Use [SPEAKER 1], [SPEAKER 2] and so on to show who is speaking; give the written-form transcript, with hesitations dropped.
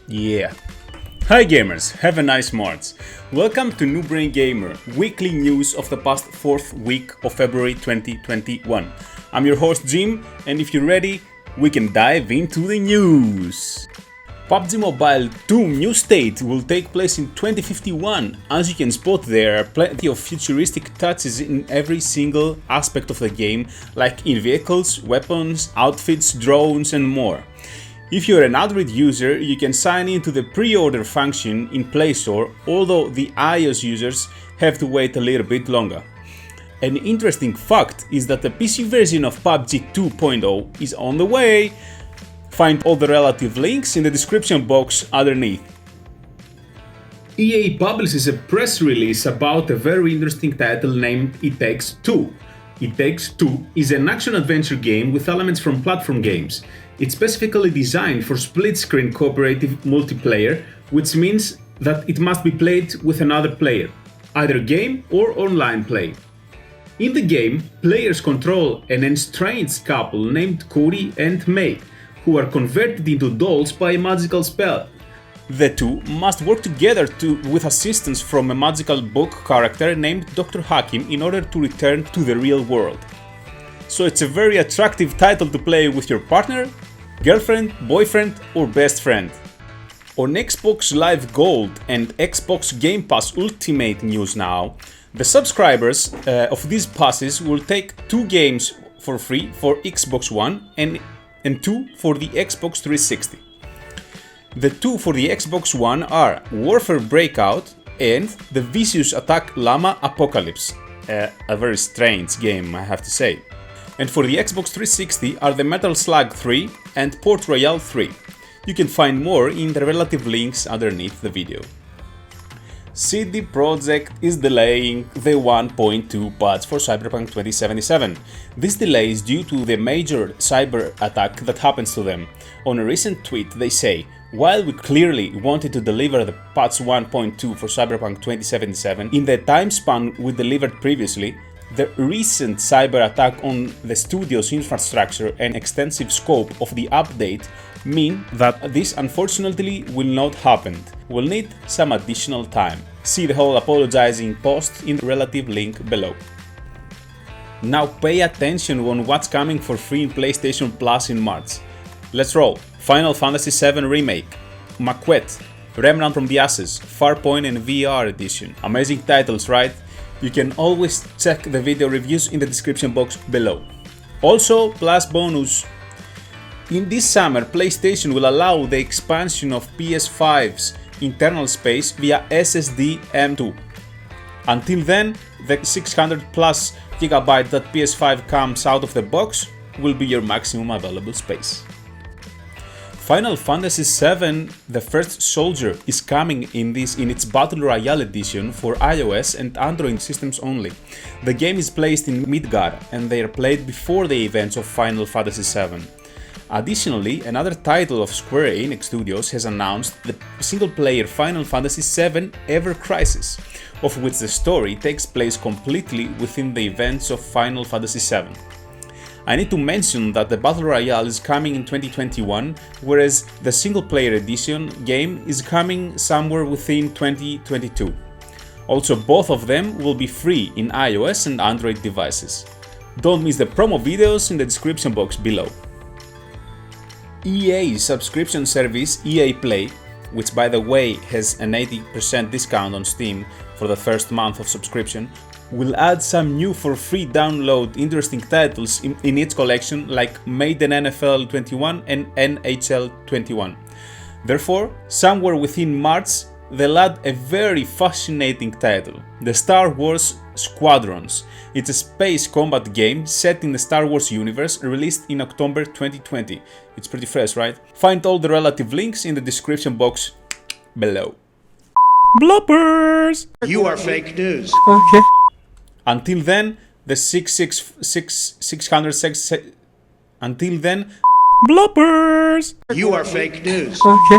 [SPEAKER 1] Yeah. Hi gamers, have a nice March. Welcome to Nubrain GAMER, weekly news of the past 4th week of February 2021. I'm your host Jim, and if you're ready, we can dive into the news. PUBG Mobile 2 new state will take place in 2051. As you can spot, there are plenty of futuristic touches in every single aspect of the game, like in vehicles, weapons, outfits, drones and more. If you're an Android user, you can sign into the pre-order function in Play Store, although the iOS users have to wait a little bit longer. An interesting fact is that the PC version of PUBG 2.0 is on the way. Find all the relative links in the description box underneath. EA publishes a press release about a very interesting title named It Takes Two. It Takes Two is an action-adventure game with elements from platform games. It's specifically designed for split-screen cooperative multiplayer, which means that it must be played with another player, either game or online play. In the game, players control an estranged couple named Cody and May, who are converted into dolls by a magical spell. The two must work together with assistance from a magical book character named Dr. Hakim in order to return to the real world. So it's a very attractive title to play with your partner, girlfriend, boyfriend or best friend. On Xbox Live Gold and Xbox Game Pass Ultimate news now, the subscribers of these passes will take 2 games for free for Xbox One and 2 for the Xbox 360. The 2 for the Xbox One are Warfare Breakout and the Vicious Attack Llama Apocalypse, a very strange game I have to say. And for the Xbox 360 are the Metal Slug 3 and Port Royale 3. You can find more in the relative links underneath the video. CD Projekt is delaying the 1.2 patch for Cyberpunk 2077. This delay is due to the major cyber attack that happens to them. On a recent tweet they say, while we clearly wanted to deliver the patch 1.2 for Cyberpunk 2077 in the time span we delivered previously, the recent cyber attack on the studio's infrastructure and extensive scope of the update mean that this unfortunately will not happen. We'll need some additional time. See the whole apologizing post in the relative link below. Now pay attention on what's coming for free in PlayStation Plus in March. Let's roll. Final Fantasy VII Remake, Maquette, Remnant from the Ashes, Farpoint and VR Edition. Amazing titles, right? You can always check the video reviews in the description box below. Also, plus bonus. In this summer, PlayStation will allow the expansion of PS5's internal space via SSD M2. Until then, the 600 plus GB that PS5 comes out of the box will be your maximum available space. Final Fantasy VII The First Soldier is coming in its Battle Royale edition for iOS and Android systems only. The game is placed in Midgar and they are played before the events of Final Fantasy VII. Additionally, another title of Square Enix Studios has announced the single-player Final Fantasy VII Ever Crisis, of which the story takes place completely within the events of Final Fantasy VII. I need to mention that the Battle Royale is coming in 2021, whereas the single-player edition game is coming somewhere within 2022. Also, both of them will be free in iOS and Android devices. Don't miss the promo videos in the description box below. EA's subscription service EA Play, which by the way has an 80% discount on Steam for the first month of subscription, will add some new for free download interesting titles in its collection like Madden NFL 21 and NHL 21. Therefore, somewhere within March, they'll add a very fascinating title, the Star Wars Squadrons. It's a space combat game set in the Star Wars universe, released in October 2020. It's pretty fresh, right? Find all the relative links in the description box below. Bloopers!
[SPEAKER 2] You are fake news.
[SPEAKER 3] Okay.
[SPEAKER 1] Until then, the 606 until then, bloopers!
[SPEAKER 2] You are fake news.
[SPEAKER 3] Okay.